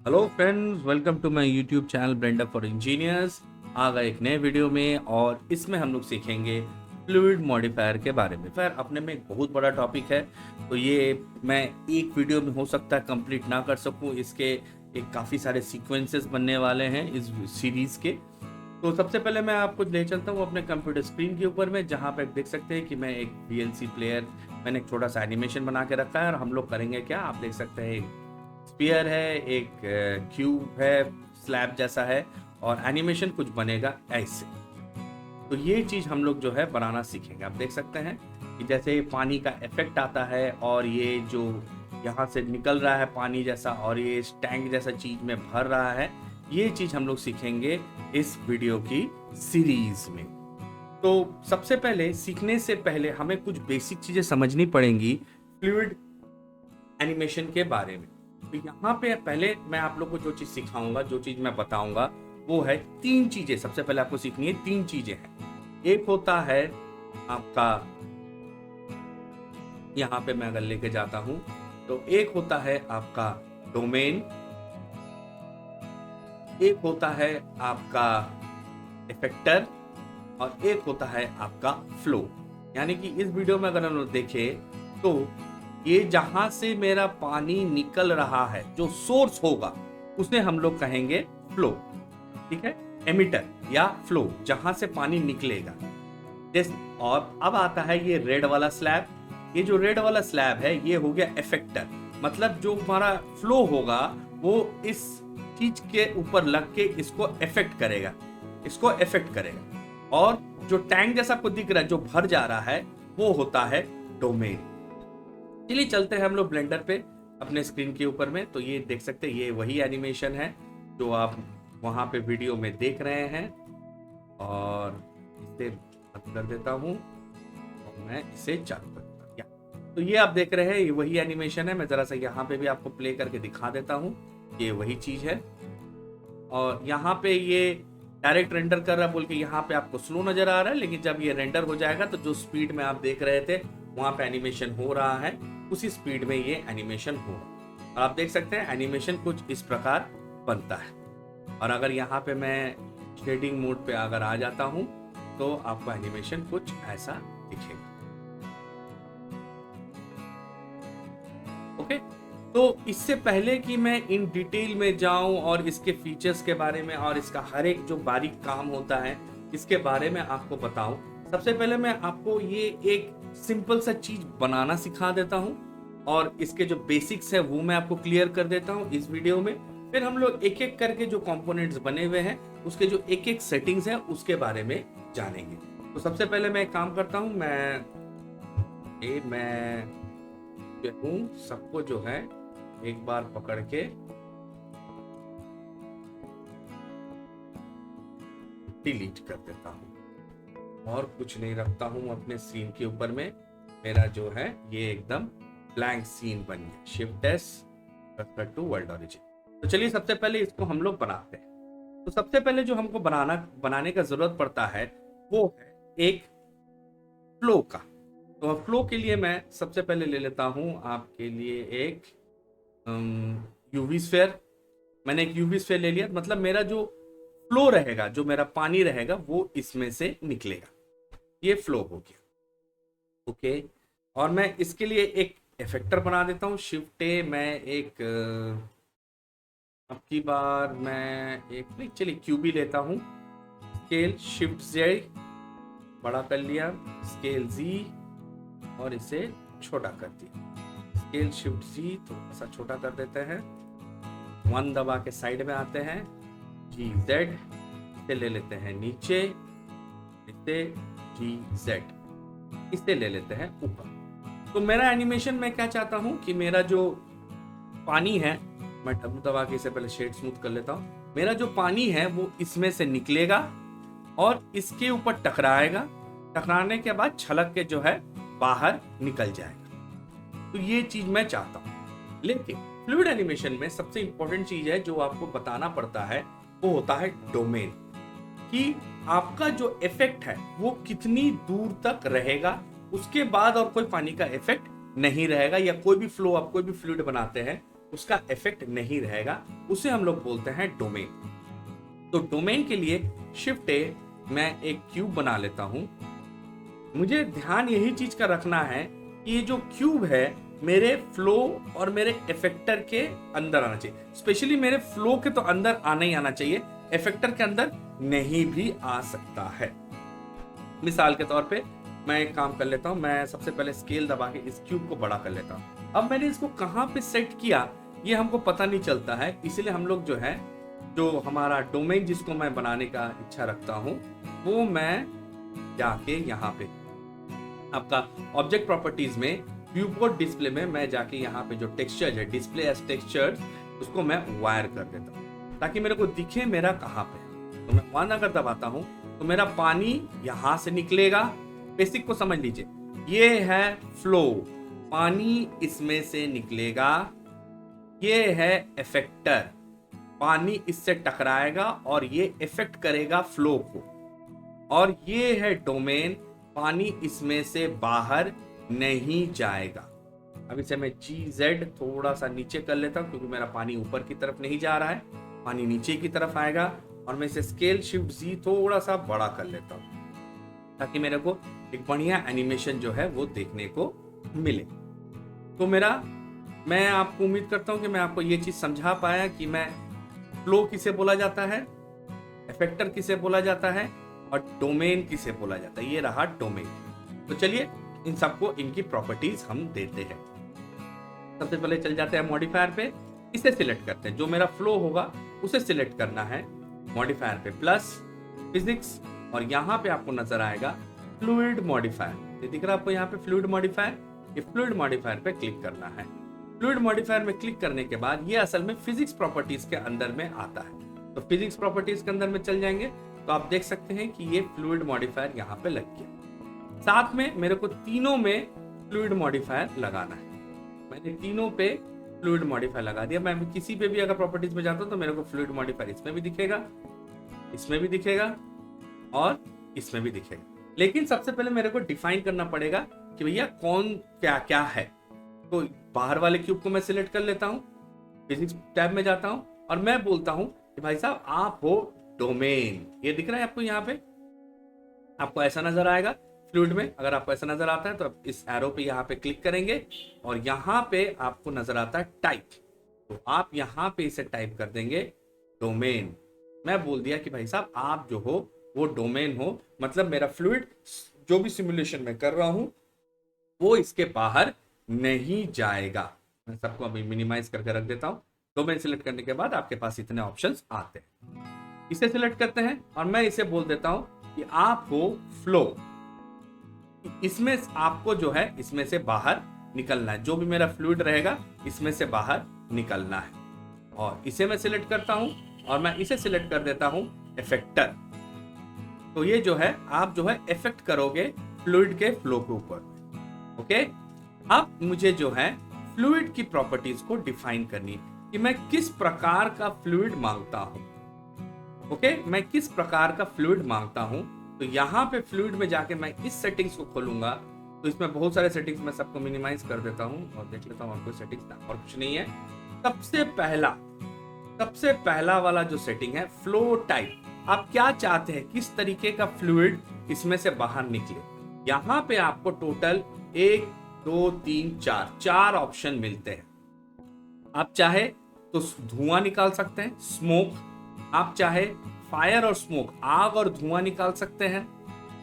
Hello friends, welcome to my YouTube channel Blender for Engineers. आ गए एक नए वीडियो में और इसमें हम लोग सीखेंगे फ्लूइड मॉडिफायर के बारे में। फिर अपने में एक बहुत बड़ा टॉपिक है, तो ये मैं एक वीडियो में हो सकता है कंप्लीट ना कर सकूं। इसके एक काफ़ी सारे सीक्वेंसेस बनने वाले हैं इस सीरीज़ के। तो सबसे पहले मैं आपको ले चलता हूँ अपने कंप्यूटर स्क्रीन के ऊपर में, जहाँ पे आप देख सकते हैं कि मैं एक VLC प्लेयर, मैंने एक छोटा सा एनिमेशन बना के रखा है। और हम लोग करेंगे क्या, आप देख सकते हैं एक स्पीयर है, एक क्यूब है, स्लैब जैसा है, और एनिमेशन कुछ बनेगा ऐसे। तो ये चीज हम लोग जो है बनाना सीखेंगे। आप देख सकते हैं कि जैसे पानी का इफेक्ट आता है और ये जो यहाँ से निकल रहा है पानी जैसा और ये इस टैंक जैसा चीज में भर रहा है, ये चीज हम लोग सीखेंगे इस वीडियो की सीरीज में। तो सबसे पहले सीखने से पहले हमें कुछ बेसिक चीजें समझनी पड़ेंगी फ्लूइड एनिमेशन के बारे में। तो यहाँ पे पहले मैं आप लोग को जो चीज सिखाऊंगा, जो चीज मैं बताऊंगा, वो है तीन चीजें। सबसे पहले आपको सीखनी है, तीन चीजें हैं। एक होता है आपका, यहाँ पे मैं अगर लेके जाता हूं तो एक होता है आपका डोमेन, एक होता है आपका इफेक्टर, और एक होता है आपका फ्लो। यानी कि इस वीडियो में अगर हम लोग देखें तो ये जहां से मेरा पानी निकल रहा है, जो सोर्स होगा, उसे हम लोग कहेंगे फ्लो। ठीक है, एमिटर या फ्लो, जहां से पानी निकलेगा। और अब आता है ये रेड वाला स्लैब। ये जो रेड वाला स्लैब है ये हो गया इफेक्टर, मतलब जो हमारा फ्लो होगा वो इस चीज के ऊपर लग के इसको इफेक्ट करेगा, इसको इफेक्ट करेगा। और जो टैंक जैसा आपको दिख रहा है, जो भर जा रहा है, वो होता है डोमेन। चलिए चलते हैं हम लोग ब्लेंडर पे अपने स्क्रीन के ऊपर में। तो ये देख सकते हैं, ये वही एनिमेशन है जो आप वहां पे वीडियो में देख रहे हैं। और इसे बंद कर देता हूं और मैं इसे चालू करता हूं। तो ये आप देख रहे हैं, ये वही एनिमेशन है। मैं जरा सा यहाँ पे भी आपको प्ले करके दिखा देता हूँ, ये वही चीज है। और यहाँ पे ये डायरेक्ट रेंडर कर रहा है बोल के यहाँ पे आपको स्लो नजर आ रहा है, लेकिन जब ये रेंडर हो जाएगा तो जो स्पीड में आप देख रहे थे वहां पे एनिमेशन हो रहा है, उसी स्पीड में ये एनिमेशन होगा। और आप देख सकते हैं एनिमेशन कुछ इस प्रकार बनता है। और अगर यहाँ पे मैं शेडिंग मोड पे अगर आ जाता हूँ तो आपको एनिमेशन कुछ ऐसा दिखेगा। ओके, तो इससे पहले कि मैं इन डिटेल में जाऊं और इसके फीचर्स के बारे में और इसका हर एक जो बारीक काम होता है इसके बारे में आपको बताऊं, सबसे पहले मैं आपको ये एक सिंपल सा चीज बनाना सिखा देता हूं और इसके जो बेसिक्स है वो मैं आपको क्लियर कर देता हूं इस वीडियो में। फिर हम लोग एक एक करके जो कंपोनेंट्स बने हुए हैं उसके जो एक एक सेटिंग्स है उसके बारे में जानेंगे। तो सबसे पहले मैं एक काम करता हूं, मैं जो हूं सबको जो है एक बार पकड़ के डिलीट कर देता हूं और कुछ नहीं रखता हूं अपने सीन के ऊपर में। मेरा जो है ये एकदम ब्लैंक सीन बन गया। Shift S, cut to world origin. तो चलिए सबसे पहले इसको हम लोग बनाते हैं। तो सबसे पहले जो हमको बनाने का जरूरत पड़ता है वो है एक फ्लो का। तो फ्लो के लिए मैं सबसे पहले ले लेता हूं आपके लिए एक यूवी स्फेयर। मैंने एक यूवी स्फेयर ले लिया, मतलब मेरा जो फ्लो रहेगा, जो मेरा पानी रहेगा, वो इसमें से निकलेगा। ये फ्लो हो गया। ओके, और मैं इसके लिए एक इफेक्टर बना देता हूँ। शिफ्ट ए, मैं एक अब की बार मैं एक नहीं, चलिए क्यूबी लेता हूँ। स्केल शिफ्ट जेड, बड़ा कर लिया। स्केल जी, और इसे छोटा कर दिया। स्केल शिफ्ट जी, थोड़ा सा छोटा कर देते हैं। 1 दबा के साइड में आते हैं। जी जेड, इसे ले लेते हैं नीचे। इसे जी जेड, इसे ले लेते हैं ऊपर। तो मेरा एनिमेशन मैं क्या चाहता हूं कि मेरा जो पानी है, मैं डब्ल्यू दबा के इसे पहले शेड स्मूथ कर लेता हूं। मेरा जो पानी है वो इसमें से निकलेगा और इसके ऊपर टकराएगा। टकराने के बाद छलक के जो है बाहर निकल जाएगा। तो ये चीज मैं चाहता हूं। लेकिन फ्लूइड एनिमेशन में सबसे इंपॉर्टेंट चीज है जो आपको बताना पड़ता है, वो होता है डोमेन। कि आपका जो इफेक्ट है वो कितनी दूर तक रहेगा, उसके बाद और कोई पानी का इफेक्ट नहीं रहेगा। या कोई भी फ्लो, आप कोई भी फ्लूइड बनाते हैं उसका इफेक्ट नहीं रहेगा, उसे हम लोग बोलते हैं डोमेन। तो डोमेन के लिए शिफ्ट ए, मैं एक क्यूब बना लेता हूं। मुझे ध्यान यही चीज का रखना है कि ये जो क्यूब है मेरे फ्लो और मेरे इफेक्टर के अंदर आना चाहिए। स्पेशली मेरे फ्लो के तो अंदर आना ही आना चाहिए, इफेक्टर के अंदर नहीं भी आ सकता है। मिसाल के तौर पे मैं एक काम कर लेता हूं, मैं सबसे पहले स्केल दबा के इस क्यूब को बड़ा कर लेता हूं। अब मैंने इसको कहां पे सेट किया ये हमको पता नहीं चलता है, इसलिए हम लोग जो है, जो हमारा डोमेन जिसको मैं बनाने का इच्छा रखता हूं, वो मैं जाके यहाँ पे आपका ऑब्जेक्ट प्रॉपर्टीज में व्यूपोर्ट डिस्प्ले में मैं जाके यहाँ पे जो टेक्सचर है, डिस्प्ले एज टेक्सचर, उसको मैं वायर कर देता हूँ ताकि मेरे को दिखे मेरा कहाँ पे है। तो मैं 1 अगर दबाता हूँ तो मेरा पानी यहाँ से निकलेगा। बेसिक को समझ लीजिए, ये है फ्लो, पानी इसमें से निकलेगा। ये है इफेक्टर, पानी इससे टकराएगा और ये इफेक्ट करेगा फ्लो को। और ये है डोमेन, पानी इसमें से बाहर नहीं जाएगा। अब इसे मैं GZ थोड़ा सा नीचे कर लेता हूं क्योंकि मेरा पानी ऊपर की तरफ नहीं जा रहा है, पानी नीचे की तरफ आएगा। और मैं इसे स्केल शिफ्ट Z थोड़ा सा बड़ा कर लेता हूं ताकि मेरे को एक बढ़िया एनिमेशन जो है वो देखने को मिले। तो मैं आपको उम्मीद करता हूं कि मैं आपको ये चीज समझा पाया कि मैं फ्लो किसे बोला जाता है, इफेक्टर किसे बोला जाता है और डोमेन किसे बोला जाता है। ये रहा डोमेन। तो चलिए इन सबको इनकी प्रॉपर्टीज हम देते हैं। सबसे पहले चल जाते हैं मॉडिफायर पे, इसे सिलेक्ट करते हैं। जो मेरा फ्लो होगा उसे सिलेक्ट करना है। मॉडिफायर पे प्लस फिजिक्स और यहाँ पे आपको नजर आएगा फ्लूइड मॉडिफायर। ये दिख रहा है आपको यहाँ पे फ्लूइड मॉडिफायर। ये फ्लूइड मॉडिफायर पे क्लिक करना है। फ्लूइड मॉडिफायर में क्लिक करने के बाद ये असल में फिजिक्स प्रॉपर्टीज के अंदर में आता है। तो फिजिक्स प्रॉपर्टीज के अंदर में चल जाएंगे तो आप देख सकते हैं कि ये फ्लूइड मॉडिफायर यहाँ पे लग गया। साथ में मेरे को तीनों में फ्लूइड मॉडिफायर लगाना है। मैंने तीनों पे फ्लूइड मॉडिफायर लगा दिया। मैं किसी पे भी अगर प्रॉपर्टीज में जाता हूँ तो मेरे को फ्लूइड मॉडिफायर इसमें भी दिखेगा, इसमें भी दिखेगा और इसमें भी दिखेगा। लेकिन सबसे पहले मेरे को डिफाइन करना पड़ेगा कि भैया कौन क्या क्या है। तो बाहर वाले क्यूब को मैं सिलेक्ट कर लेता हूँ, फिजिक्स टैब में जाता हूँ और मैं बोलता हूँ कि भाई साहब आप हो डोमेन। ये दिख रहा है आपको, यहाँ पे आपको ऐसा नजर आएगा फ्लूइड में। अगर आपको ऐसा नजर आता है तो आप इस एरो पे यहाँ पे क्लिक करेंगे और यहाँ पे आपको नजर आता है टाइप। तो आप यहाँ पे इसे टाइप कर देंगे डोमेन। मैं बोल दिया कि भाई साहब आप जो हो वो डोमेन हो, मतलब मेरा फ्लूइड जो भी सिमुलेशन में कर रहा हूं वो इसके बाहर नहीं जाएगा। मैं सबको अभी मिनिमाइज करके रख देता हूं। डोमेन सिलेक्ट करने के बाद आपके पास इतने ऑप्शंस आते हैं। इसे सिलेक्ट करते हैं और मैं इसे बोल देता हूं कि आप हो फ्लो। इसमें आपको जो है इसमें से बाहर निकलना है। जो भी मेरा फ्लूइड रहेगा इसमें से बाहर निकलना है। और इसे मैं सिलेक्ट करता हूं और मैं इसे सिलेक्ट कर देता हूं इफेक्टर। तो ये जो है आप जो है इफेक्ट करोगे फ्लूइड के फ्लो के ऊपर। ओके, अब मुझे जो है फ्लूइड की प्रॉपर्टीज को डिफाइन करनी है कि मैं किस प्रकार का फ्लूइड मांगता हूं। ओके, मैं किस प्रकार का फ्लूइड मांगता हूं। तो यहाँ पे फ्लूइड में जाके मैं इस सेटिंग्स को खोलूंगा तो इसमें बहुत सारे सेटिंग्स मैं सबको मिनिमाइज कर देता हूं और देख लेता हूं और कोई सेटिंग्स और कुछ नहीं है। सबसे पहला वाला जो सेटिंग है फ्लो टाइप। आप क्या चाहते हैं, किस तरीके का फ्लूइड इसमें से बाहर निकले। यहाँ पे आपको टोटल 1 2 3 4 ऑप्शन मिलते हैं। आप चाहे तो धुआं निकाल सकते हैं, स्मोक। आप चाहे फायर और स्मोक, आग और धुआं निकाल सकते हैं।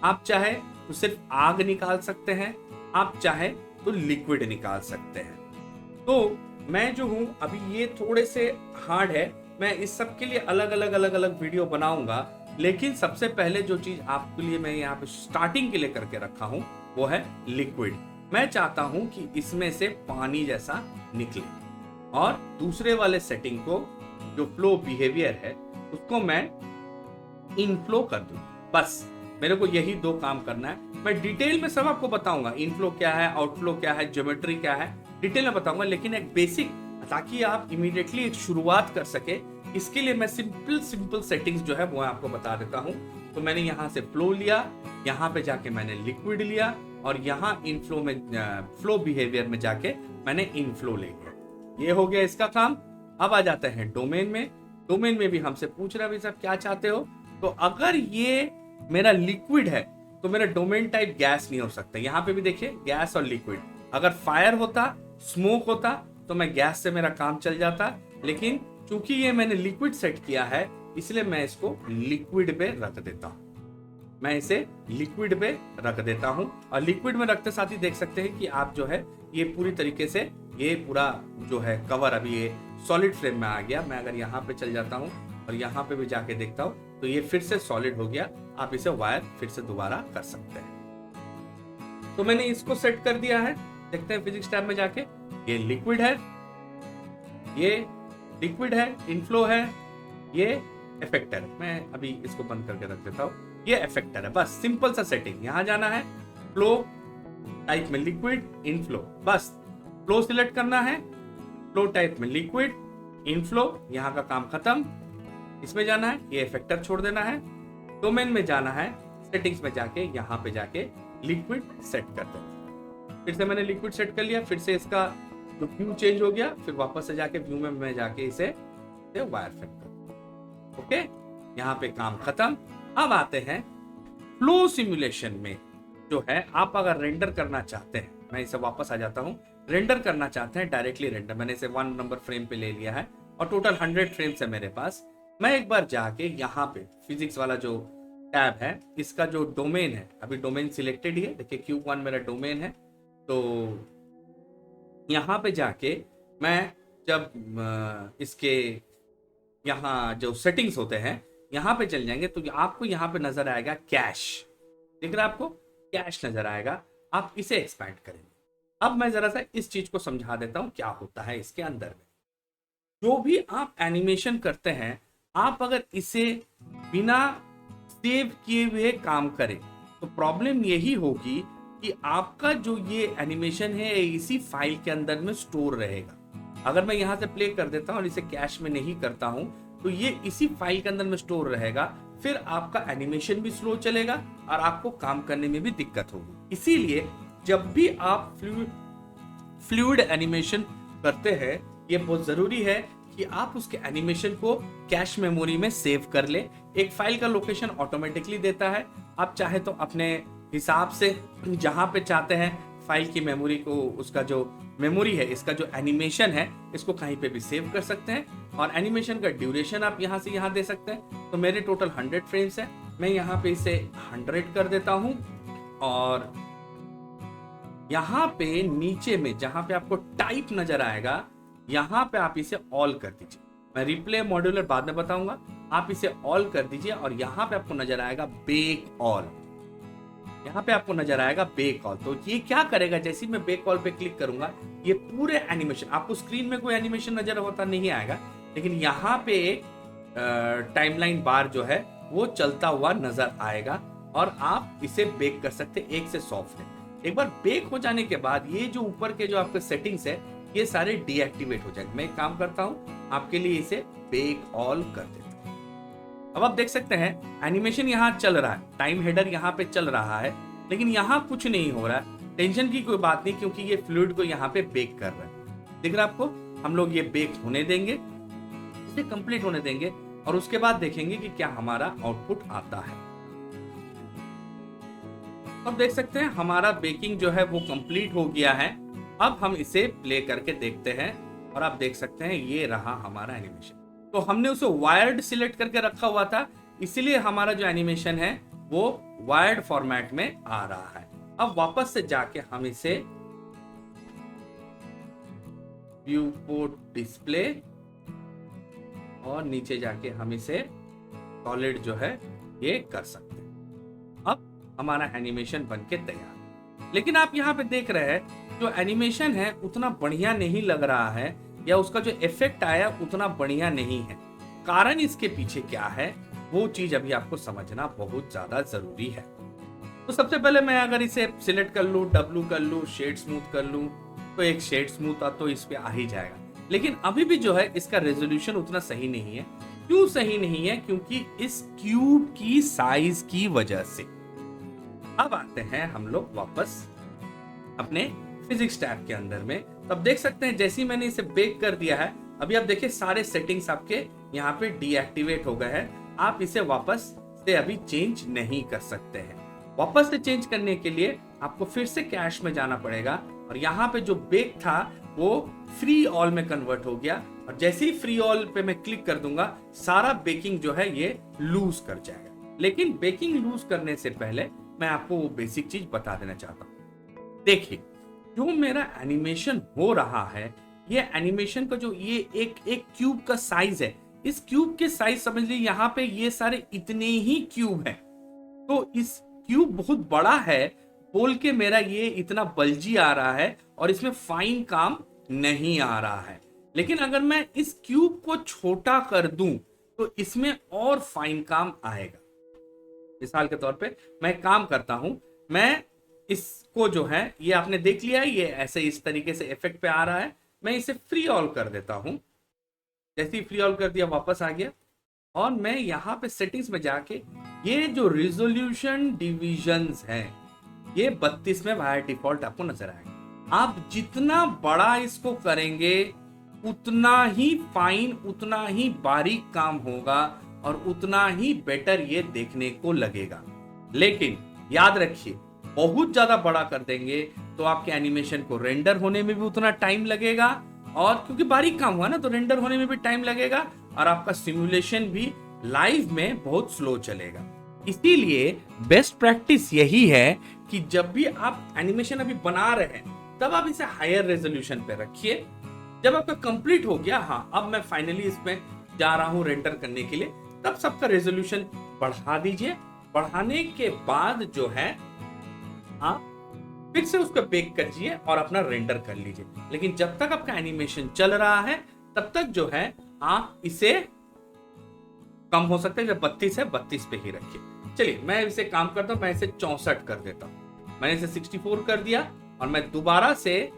आप चाहे तो सिर्फ आग निकाल सकते हैं। आप चाहे तो लिक्विड निकाल सकते हैं। तो मैं जो हूं अभी ये थोड़े से हार्ड है, मैं इस सब के लिए अलग अलग वीडियो बनाऊंगा। लेकिन सबसे पहले जो चीज आपके लिए मैं यहाँ पे स्टार्टिंग के लिए करके रखा हूं वो है लिक्विड। मैं चाहता हूं कि इसमें से पानी जैसा निकले और दूसरे वाले सेटिंग को जो फ्लो बिहेवियर है उसको मैं इनफ्लो कर दूं। बस मेरे को यही 2 काम करना है। मैं डिटेल में सब आपको बताऊंगा, इनफ्लो क्या है, आउटफ्लो क्या है, ज्योमेट्री क्या है, डिटेल में बताऊंगा। लेकिन एक बेसिक, ताकि आप इमीडिएटली एक शुरुआत कर सके, इसके लिए मैं सिंपल सेटिंग्स जो है वो आपको बता देता हूं। तो मैंने यहाँ से फ्लो लिया, यहाँ पे जाके मैंने लिक्विड लिया और यहाँ इनफ्लो में फ्लो बिहेवियर में जाके मैंने इनफ्लो ले लिया। ये हो गया इसका काम। अब आ जाते हैं डोमेन में। डोमेन में भी हमसे पूछ रहा है भाई साहब क्या चाहते हो, तो अगर ये मेरा लिक्विड है तो मेरा डोमेन टाइप गैस नहीं हो सकता। यहाँ पे भी देखिए गैस और लिक्विड, अगर फायर होता, स्मोक होता तो मैं गैस से मेरा काम चल जाता, लेकिन चूंकि ये मैंने लिक्विड सेट किया है इसलिए मैं इसको लिक्विड पे रख देता हूँ। मैं इसे लिक्विड पे रख देता हूँ और लिक्विड में रखते साथ ही देख सकते हैं कि आप जो है ये पूरी तरीके से ये पूरा जो है कवर अभी ये सॉलिड फ्रेम में आ गया। मैं अगर यहाँ पे चल जाता हूँ और यहाँ पे भी जाके देखता हूँ तो ये फिर से सॉलिड हो गया। आप इसे वायर फिर से दोबारा कर सकते हैं। तो मैंने इसको सेट कर दिया है। देखते हैं फिजिक्स टैब में जाके, ये लिक्विड है, ये लिक्विड है, इनफ्लो है, ये इफेक्टर है। मैं अभी इसको बंद करके रख देता हूँ। ये इफेक्टर है, बस सिंपल सा सेटिंग। यहां जाना है, फ्लो टाइप में लिक्विड, इनफ्लो, बस फ्लो सिलेक्ट करना है, फ्लो टाइप में लिक्विड, इनफ्लो, यहां का काम खत्म। इसमें जाना है, ये इफेक्टर छोड़ देना है। डोमेन में जाना है, सेटिंग्स में जाके यहां पे जाके लिक्विड सेट कर देना। फिर से मैंने लिक्विड सेट कर लिया, फिर से इसका जो व्यू चेंज हो गया, फिर वापस से जाके व्यू में मैं जाके इसे वायर फिट कर। ओके, यहाँ पे काम खत्म। अब आते हैं फ्लो सिमुलेशन में। जो है आप अगर रेंडर करना चाहते हैं, मैं इसे वापस आ जाता हूं, रेंडर करना चाहते हैं डायरेक्टली रेंडर, मैंने इसे 1 नंबर फ्रेम पे ले लिया है और टोटल 100 फ्रेम्स है मेरे पास। मैं एक बार जाके यहाँ पे फिजिक्स वाला जो टैब है, इसका जो डोमेन है, अभी डोमेन सिलेक्टेड ही है, देखिए Q1 मेरा डोमेन है। तो यहाँ पे जाके मैं जब इसके यहाँ जो सेटिंग्स होते हैं यहाँ पे चल जाएंगे तो आपको यहाँ पे नजर आएगा कैश, दिख रहा है आपको, कैश नजर आएगा। आप इसे एक्सपैंड करेंगे। अब मैं जरा सा इस चीज को समझा देता हूँ क्या होता है इसके अंदर में। जो भी आप एनिमेशन करते हैं, आप अगर इसे बिना सेव किए हुए काम करें तो प्रॉब्लम यही होगी कि आपका जो ये एनिमेशन है इसी फाइल के अंदर में स्टोर रहेगा। अगर मैं यहाँ से प्ले कर देता हूँ और इसे कैश में नहीं करता हूँ तो ये इसी फाइल के अंदर में स्टोर रहेगा, फिर आपका एनिमेशन भी स्लो चलेगा और आपको काम करने में भी दिक्कत होगी। इसीलिए जब भी आप फ्लूइड एनिमेशन करते हैं, ये बहुत जरूरी है कि आप उसके एनिमेशन को कैश मेमोरी में सेव कर ले। एक फाइल का लोकेशन ऑटोमेटिकली देता है, आप चाहे तो अपने हिसाब से जहां पे चाहते हैं फाइल की मेमोरी को, उसका जो मेमोरी है, इसका जो एनिमेशन है, इसको कहीं पे भी सेव कर सकते हैं। और एनिमेशन का ड्यूरेशन आप यहां से यहां दे सकते हैं। तो मेरे टोटल 100 फ्रेम्स है, मैं यहाँ पे इसे 100 कर देता हूं और यहाँ पे नीचे में जहां पे आपको टाइप नजर आएगा, यहाँ पे आप इसे ऑल कर दीजिए। मैं रिप्ले मॉड्यूलर बाद में बताऊंगा, आप इसे ऑल कर दीजिए और यहाँ पे आपको नजर आएगा बेक ऑल। यहाँ पे आपको नजर आएगा बेक ऑल। तो ये क्या करेगा, जैसे मैं बेक ऑल पे क्लिक करूंगा, ये पूरे एनिमेशन, आपको स्क्रीन में कोई एनिमेशन नजर होता नहीं आएगा, लेकिन यहाँ पे एक टाइमलाइन बार जो है वो चलता हुआ नजर आएगा और आप इसे बेक कर सकते हैं 1 से 100 फ्रेम। एक बार बेक हो जाने के बाद ये जो ऊपर के जो आपके सेटिंग्स है ये सारे डीएक्टिवेट हो जाएंगे। मैं एक काम करता हूँ, आपके लिए इसे बेक ऑल कर देता हूँ। अब आप देख सकते हैं एनिमेशन यहाँ चल रहा है, टाइम हेडर यहाँ पे चल रहा है, लेकिन यहाँ कुछ नहीं हो रहा है। टेंशन की कोई बात नहीं, क्योंकि ये फ्लूइड को यहाँ पे बेक कर रहा है। दिख रहा है आपको? हम लोग ये बेक होने देंगे, इसे कंप्लीट होने देंगे और उसके बाद देखेंगे कि क्या हमारा आउटपुट आता है। अब देख सकते हैं हमारा बेकिंग जो है वो कंप्लीट हो गया है। अब हम इसे प्ले करके देखते हैं और आप देख सकते हैं ये रहा हमारा एनिमेशन। तो हमने उसे वायर्ड सिलेक्ट करके रखा हुआ था, इसीलिए हमारा जो एनिमेशन है वो वायर्ड फॉर्मेट में आ रहा है। अब वापस से जाके हम इसे व्यू पोर्ट डिस्प्ले और नीचे जाके हम इसे सॉलिड जो है ये कर सकते हैं। अब हमारा एनिमेशन बनके तैयार। लेकिन आप यहाँ पे देख रहे हैं जो एनिमेशन है उतना बढ़िया नहीं लग रहा है, या उसका जो इफेक्ट आया उतना बढ़िया नहीं है। कारण इसके पीछे क्या है वो चीज अभी आपको समझना बहुत ज्यादा जरूरी है। तो सबसे पहले मैं अगर इसे सिलेक्ट कर लूं, डब्लू कर लूं, शेड स्मूथ कर लूं, तो एक शेड स्मूथ तो इस पे आ ही जाएगा। लेकिन अभी भी जो है इसका रेजोल्यूशन उतना सही नहीं है। क्यों सही नहीं है? क्योंकि इस क्यूब की साइज की वजह से। अब आते हैं हम लोग वापस अपने फिजिक्स टैब के अंदर में। तब देख सकते हैं जैसे ही मैंने इसे बेक कर दिया है, अभी आप देखिए सारे सेटिंग्स आपके यहाँ पे डीएक्टिवेट हो गए हैं। आप इसे वापस से अभी चेंज नहीं कर सकते हैं। वापस से चेंज करने के लिए आपको फिर से कैश में जाना पड़ेगा और यहाँ पे जो बेक था वो फ्री ऑल में कन्वर्ट हो गया और जैसे ही फ्री ऑल पे मैं क्लिक कर दूंगा सारा बेकिंग जो है ये लूज कर जाएगा। लेकिन बेकिंग लूज करने से पहले मैं आपको वो बेसिक चीज बता देना चाहता हूँ। देखिए जो मेरा एनिमेशन हो रहा है, ये एनिमेशन का जो ये एक क्यूब का साइज है, इस क्यूब के साइज समझ लीजिए यहाँ पे ये सारे इतने ही क्यूब हैं। तो इस क्यूब बहुत बड़ा है बोल के मेरा ये इतना बल्जी आ रहा है और इसमें फाइन काम नहीं आ रहा है। लेकिन अगर मैं इस क्यूब को छोटा कर दूं तो इसमें और फाइन काम आएगा। मिसाल के तौर पे मैं एक काम करता हूं, मैं इसको जो है ये आपने देख लिया है, ये ऐसे इस तरीके से इफेक्ट पे आ रहा है। मैं इसे फ्री ऑल कर देता हूं। जैसे ही फ्री ऑल कर दिया वापस आ गया और मैं यहाँ पे सेटिंग्स में जाके ये जो रिजोल्यूशन डिविजन्स है ये 32 में बाय डिफॉल्ट आपको नजर आएगा। आप जितना बड़ा इसको करेंगे उतना ही फाइन, उतना ही बारीक काम होगा और उतना ही बेटर ये देखने को लगेगा। लेकिन याद रखिए बहुत ज्यादा बड़ा कर देंगे तो आपके एनिमेशन को रेंडर होने में भी उतना टाइम लगेगा और क्योंकि बारीक काम हुआ ना तो रेंडर होने में भी टाइम लगेगा और आपका सिमुलेशन भी लाइव में बहुत स्लो चलेगा। इसीलिए बेस्ट प्रैक्टिस यही है कि जब भी आप एनिमेशन अभी बना रहे हैं तब आप इसे हायर रेजोल्यूशन पे रखिए। जब आपका कंप्लीट हो गया, हाँ अब मैं फाइनली इसमें जा रहा हूं रेंडर करने के लिए, तब सबका रेजोल्यूशन बढ़ा दीजिए। बढ़ाने के बाद जो है आप फिर से उसको बेक करिए और अपना रेंडर कर लीजिए। लेकिन जब तक आपका एनिमेशन चल रहा है तब तक जो है आप इसे कम हो सकता है, जब 32 है 32 पे ही रखिए। चलिए मैं इसे काम करता हूं, मैं इसे 64 कर देता हूं। मैंने इसे 64 कर दिया और मैं दोबारा से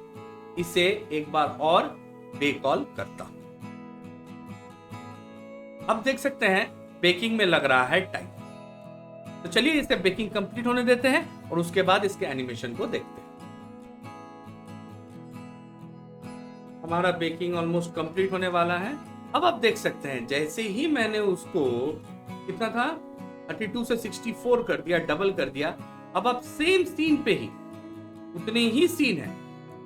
इसे एक बार और बेक ऑल करता हूं। अब देख सकते हैं बेकिंग में लग रहा है टाइम। तो चलिए इसे बेकिंग कंप्लीट होने देते हैं और उसके बाद इसके एनिमेशन को देखते हैं। हमारा बेकिंग ऑलमोस्ट कंप्लीट होने वाला है। अब आप देख सकते हैं जैसे ही मैंने उसको कितना था 32 से 64 कर दिया, डबल कर दिया। अब आप सेम सीन पे ही उतने ही सीन है,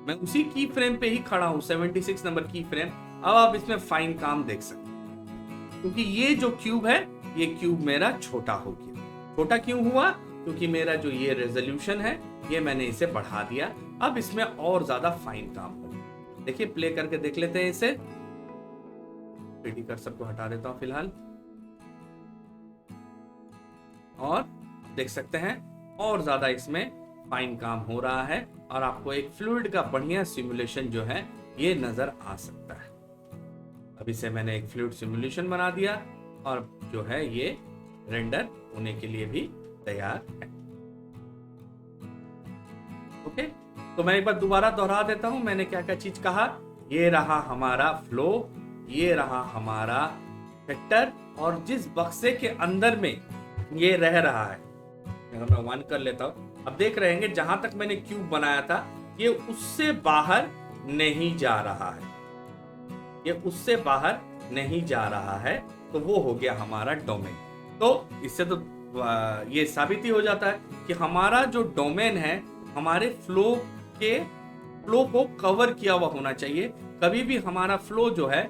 मैं उसी की फ्रेम पे ही खड़ा हूं, 76 नंबर की फ्रेम। अब आप इसमें फाइन काम देख सकते हैं क्योंकि ये जो क्यूब है ये क्यूब मेरा छोटा हो गया। छोटा क्यों हुआ? क्योंकि मेरा जो ये रेजोल्यूशन है ये मैंने इसे बढ़ा दिया। अब इसमें और ज्यादा फाइन काम होगा। देखिए प्ले करके देख लेते हैं इसे। 3D कर्सर को हटा देता हूं फिलहाल और देख सकते हैं और ज्यादा इसमें फाइन काम हो रहा है और आपको एक फ्लूइड का बढ़िया सिमुलेशन जो है ये नजर आ सकता है। अब इसे मैंने एक फ्लूइड सिमुलेशन बना दिया और जो है ये रेंडर होने के लिए भी तैयार है। ओके, तो मैं एक बार दोबारा दोहरा देता हूं मैंने क्या क्या चीज कहा। ये रहा हमारा फ्लो, ये रहा हमारा वेक्टर और जिस बक्से के अंदर में ये रह रहा है, अगर मैं 1 कर लेता हूं, अब देख रहे हैं जहां तक मैंने क्यूब बनाया था ये उससे बाहर नहीं जा रहा है, ये उससे बाहर नहीं जा रहा है। तो वो हो गया हमारा डोमेन। तो इससे तो ये साबित ही हो जाता है कि हमारा जो डोमेन है हमारे फ्लो को कवर किया हुआ होना चाहिए। कभी भी हमारा फ्लो जो है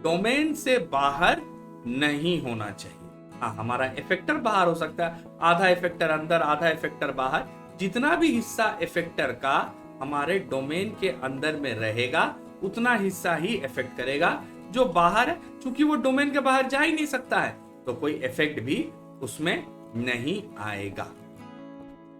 डोमेन से बाहर नहीं होना चाहिए। हाँ, हमारा इफेक्टर बाहर हो सकता है, आधा इफेक्टर अंदर आधा इफेक्टर बाहर। जितना भी हिस्सा इफेक्टर का हमारे डोमेन के अंदर में रहेगा उतना हिस्सा ही इफेक्ट करेगा। जो बाहर है, चूंकि वो डोमेन के बाहर जा ही नहीं सकता है तो कोई इफेक्ट भी उसमें नहीं आएगा।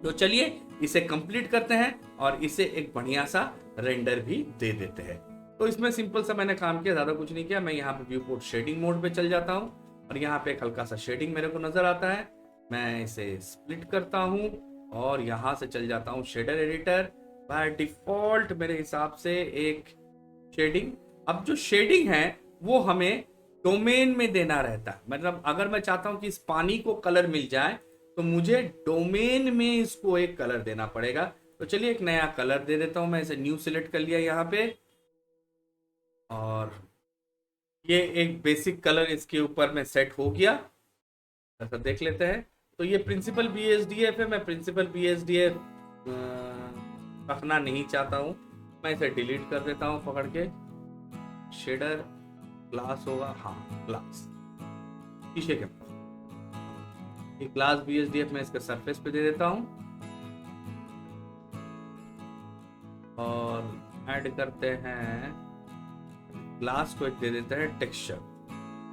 तो चलिए इसे कंप्लीट करते हैं और इसे एक बढ़िया सा रेंडर भी दे देते हैं। तो इसमें सिंपल सा मैंने काम किया, ज्यादा कुछ नहीं किया। मैं यहाँ पे व्यू पोर्ट शेडिंग मोड पे चल जाता हूँ और यहाँ पे एक हल्का सा शेडिंग मेरे को नजर आता है। मैं इसे स्प्लिट करता हूँ और यहाँ से चल जाता हूँ शेडर एडिटर। बाय डिफॉल्ट मेरे हिसाब से एक शेडिंग, अब जो शेडिंग है वो हमें डोमेन में देना रहता है। मतलब अगर मैं चाहता हूं कि इस पानी को कलर मिल जाए तो मुझे डोमेन में इसको एक कलर देना पड़ेगा। तो चलिए एक नया कलर दे देता हूं। मैं इसे न्यू सिलेक्ट कर लिया यहाँ पे और ये एक बेसिक कलर इसके ऊपर में सेट हो गया, ऐसा देख लेते हैं। तो ये प्रिंसिपल BSDF है, मैं प्रिंसिपल BSDF रखना नहीं चाहता हूँ, मैं इसे डिलीट कर देता हूँ पकड़ के। शेडर ग्लास होगा, हाँ ग्लास, शीशे के पास ये ग्लास BSDF मैं इसके सरफेस पे दे देता हूँ और ऐड करते हैं ग्लास को, एक दे देते हैं टेक्सचर,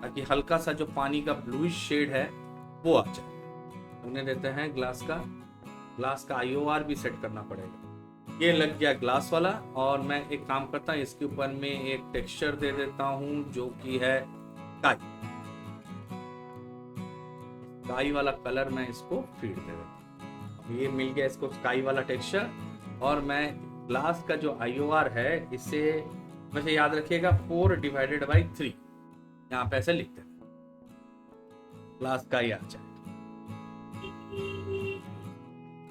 ताकि हल्का सा जो पानी का ब्लूइश शेड है वो आ जाए। उन्हें देते हैं ग्लास का IOR भी सेट करना पड़ेगा। ये लग गया ग्लास वाला, और मैं एक काम करता हूँ, इसके ऊपर में एक टेक्सचर दे देता हूँ जो कि है स्काई वाला कलर, मैं इसको फीड दे देता हूँ। ये मिल गया इसको स्काई वाला टेक्सचर, और मैं ग्लास का जो IOR है इसे वैसे याद रखिएगा 4/3 यहाँ पे ऐसे लिखते हैं, ग्लास का ही आ जाए।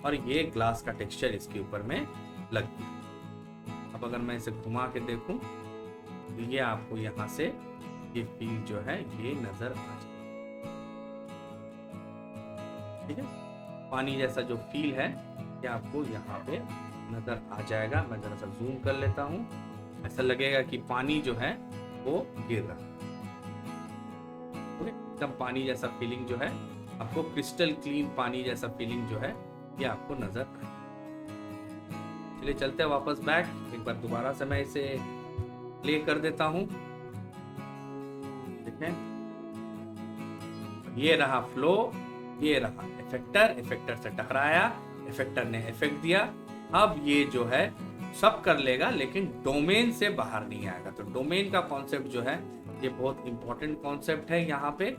और ये ग्लास का टेक्सचर इसके ऊपर में लग गया। अब अगर मैं इसे घुमा के देखूं तो ये आपको यहाँ से ये फील जो है ये नजर आ जाए, ठीक है। पानी जैसा जो फील है ये आपको यहाँ पे नजर आ जाएगा। मैं जरा सा जूम कर लेता हूँ, ऐसा लगेगा कि पानी जो है वो गिर रहा है, एकदम पानी जैसा फीलिंग जो है आपको, क्रिस्टल क्लीन पानी जैसा फीलिंग जो है ये आपको नजर आए। चलिए चलते हैं वापस बैक, एक बार दोबारा से मैं इसे प्ले कर देता हूं। देखें, ये रहा फ्लो, ये रहा इफेक्टर, इफेक्टर से टकराया, इफेक्टर ने इफेक्ट दिया। अब ये जो है सब कर लेगा लेकिन डोमेन से बाहर नहीं आएगा। तो डोमेन का कॉन्सेप्ट जो है ये बहुत इंपॉर्टेंट कॉन्सेप्ट है। यहाँ पे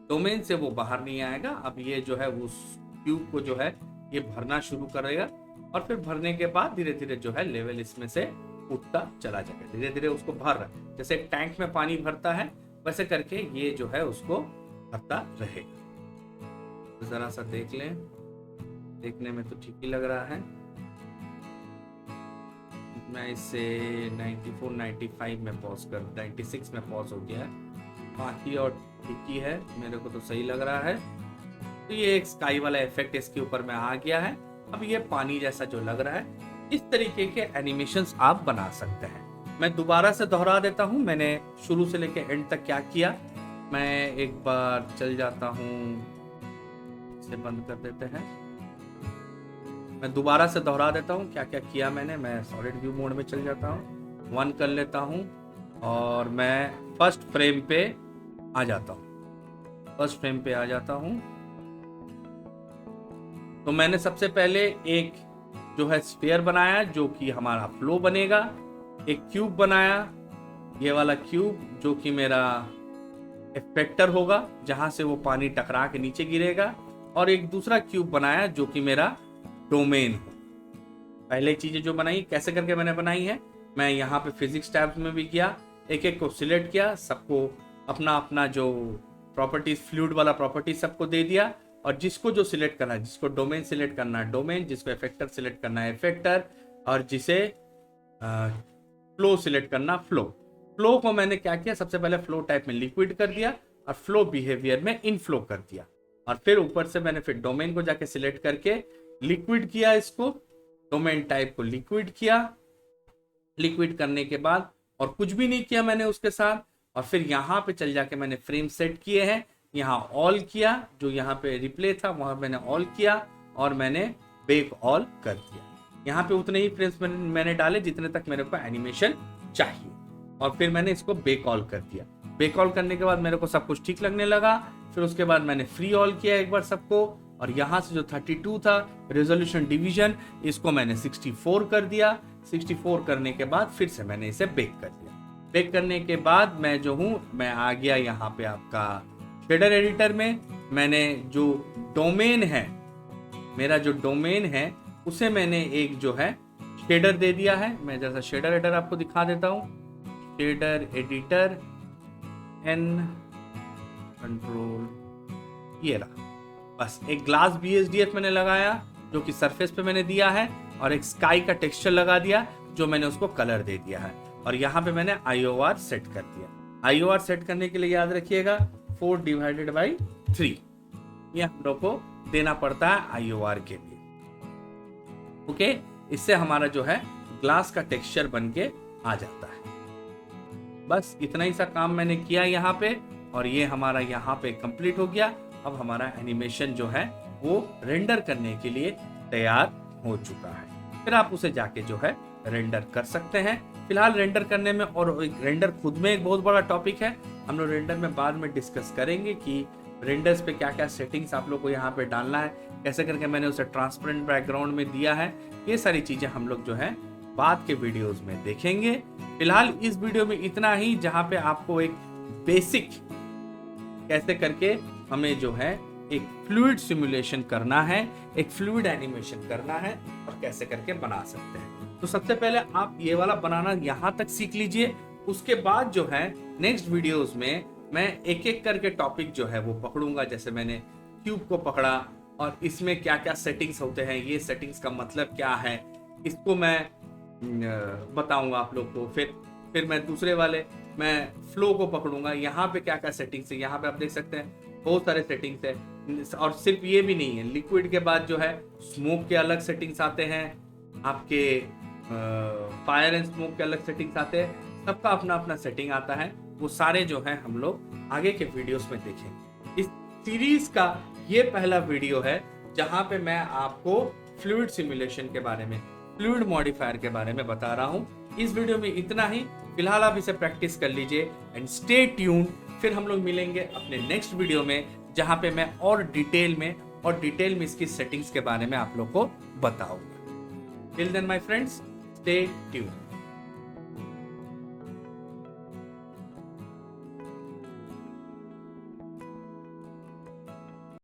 डोमेन से वो बाहर नहीं आएगा। अब ये जो है उस क्यूब को जो है ये भरना शुरू करेगा, और फिर भरने के बाद धीरे धीरे जो है लेवल इसमें से उठता चला जाएगा। धीरे धीरे उसको भर रहा है, जैसे एक टैंक में पानी भरता है वैसे करके ये जो है उसको भरता रहेगा। तो जरा सा देख लें, देखने में तो ठीक ही लग रहा है। मैं इसे 94 95 में पॉज कर, 96 में पॉज हो गया है, बाकी और ठीक ही है, मेरे को तो सही लग रहा है। तो ये एक स्काई वाला इफेक्ट इसके ऊपर में आ गया है। अब ये पानी जैसा जो लग रहा है, इस तरीके के एनिमेशंस आप बना सकते हैं। मैं दोबारा से दोहरा देता हूं मैंने शुरू से लेके एंड तक क्या किया। मैं एक बार चल जाता हूं, इसे बंद कर देते हैं। मैं दोबारा से दोहरा देता हूं क्या क्या किया मैंने। मैं सॉलिड व्यू मोड में चल जाता हूं, 1 कर लेता हूं, और मैं फर्स्ट फ्रेम पे आ जाता हूं। फर्स्ट फ्रेम पे आ जाता हूं तो मैंने सबसे पहले एक जो है स्फीयर बनाया जो कि हमारा फ्लो बनेगा। एक क्यूब बनाया, ये वाला क्यूब जो कि मेरा इफेक्टर होगा, जहां से वो पानी टकरा के नीचे गिरेगा। और एक दूसरा क्यूब बनाया जो कि मेरा डोमेन हो। पहले चीजें जो बनाई कैसे करके मैंने बनाई है, मैं यहाँ पे फिजिक्स टैब में भी किया, एक एक को सिलेक्ट किया, सबको अपना अपना जो प्रॉपर्टीज, फ्लूइड वाला प्रॉपर्टीज सबको दे दिया। और जिसको जो सिलेक्ट करना है, जिसको डोमेन सिलेक्ट करना है डोमेन, जिसको इफेक्टर सिलेक्ट करना है इफेक्टर, और जिसे फ्लो सिलेक्ट करना फ्लो। फ्लो को मैंने क्या किया, सबसे पहले फ्लो टाइप में लिक्विड कर दिया और फ्लो बिहेवियर में इनफ्लो कर दिया। और फिर ऊपर से मैंने फिर डोमेन को जाके सिलेक्ट करके लिक्विड किया, इसको डोमेन टाइप को लिक्विड किया। लिक्विड करने के बाद और कुछ भी नहीं किया मैंने उसके साथ। और फिर यहाँ पे चल जाके मैंने फ्रेम सेट किए हैं, यहाँ ऑल किया, जो यहाँ पे रिप्ले था वहां मैंने ऑल किया, और मैंने बेक ऑल कर दिया। यहाँ पे उतने ही फ्रेम्स मैंने डाले जितने तक मेरे को एनिमेशन चाहिए, और फिर मैंने इसको बेक ऑल कर दिया। बेक ऑल करने के बाद मेरे को सब कुछ ठीक लगने लगा। फिर उसके बाद मैंने फ्री ऑल किया एक बार सबको, और यहाँ से जो 32 था रेजोल्यूशन डिवीजन, इसको मैंने 64 कर दिया। 64 करने के बाद फिर से मैंने इसे बेक कर दिया। बेक करने के बाद मैं जो हूँ, मैं आ गया यहाँ पे आपका शेडर एडिटर में। मैंने जो डोमेन है, मेरा जो डोमेन है उसे मैंने एक जो है शेडर दे दिया है। मैं जैसा शेडर एडिटर आपको दिखा देता हूँ, शेडर एडिटर एन कंट्रोल, ये रहा। बस एक ग्लास BSDF मैंने लगाया जो कि सरफेस पे मैंने दिया है, और एक स्काई का टेक्सचर लगा दिया जो मैंने उसको कलर दे दिया है। और यहाँ पे मैंने IOR सेट कर दिया। IOR सेट करने के लिए याद रखिएगा 4/3 ये हम लोग को देना पड़ता है IOR के लिए। ओके, इससे हमारा जो है ग्लास का टेक्सचर बन के आ जाता है। बस इतना ही सा काम मैंने किया यहाँ पे, और ये हमारा यहाँ पे कंप्लीट हो गया। अब हमारा एनिमेशन जो है वो रेंडर करने के लिए तैयार हो चुका है। फिर आप उसे जाके जो है रेंडर कर सकते हैं। फिलहाल रेंडर करने में, और रेंडर खुद में एक बहुत बड़ा टॉपिक है, हम लोग रेंडर में बाद में डिस्कस करेंगे कि रेंडर्स पे क्या क्या सेटिंग्स आप लोग को यहाँ पे डालना है, कैसे करके मैंने उसे ट्रांसपेरेंट बैकग्राउंड में दिया है। ये सारी चीजें हम लोग जो है बाद के वीडियोस में देखेंगे। फिलहाल इस वीडियो में इतना ही, जहाँ पे आपको एक बेसिक कैसे करके हमें जो है एक फ्लूइड सिमुलेशन करना है, एक फ्लूइड एनिमेशन करना है, और कैसे करके बना सकते हैं। तो सबसे पहले आप ये वाला बनाना यहाँ तक सीख लीजिए। उसके बाद जो है नेक्स्ट वीडियोस में मैं एक एक करके टॉपिक जो है वो पकड़ूंगा। जैसे मैंने क्यूब को पकड़ा, और इसमें क्या क्या सेटिंग्स होते हैं, ये सेटिंग्स का मतलब क्या है, इसको मैं बताऊंगा आप लोग को। फिर मैं दूसरे वाले मैं फ्लो को पकड़ूंगा, यहाँ पे क्या क्या सेटिंग्स है। यहाँ पे आप देख सकते हैं बहुत सारे सेटिंग्स है, और सिर्फ ये भी नहीं है, लिक्विड के बाद जो है स्मोक के अलग सेटिंग्स आते हैं, आपके फायर एंड स्मोक के अलग सेटिंग्स आते हैं। सबका अपना अपना सेटिंग आता है। वो सारे जो है हम लोग आगे के वीडियोस में देखेंगे। इस सीरीज का ये पहला वीडियो है जहां पे मैं आपको फ्लूइड सिमुलेशन के बारे में, फ्लूइड मॉडिफायर के बारे में बता रहा हूं। इस वीडियो में इतना ही। फिलहाल आप इसे प्रैक्टिस कर लीजिए एंड स्टे ट्यून। फिर हम लोग मिलेंगे अपने नेक्स्ट वीडियो में, जहां पे मैं और डिटेल में इसकी सेटिंग्स के बारे में आप लोग को बताऊंगा। Till then my friends, stay tune.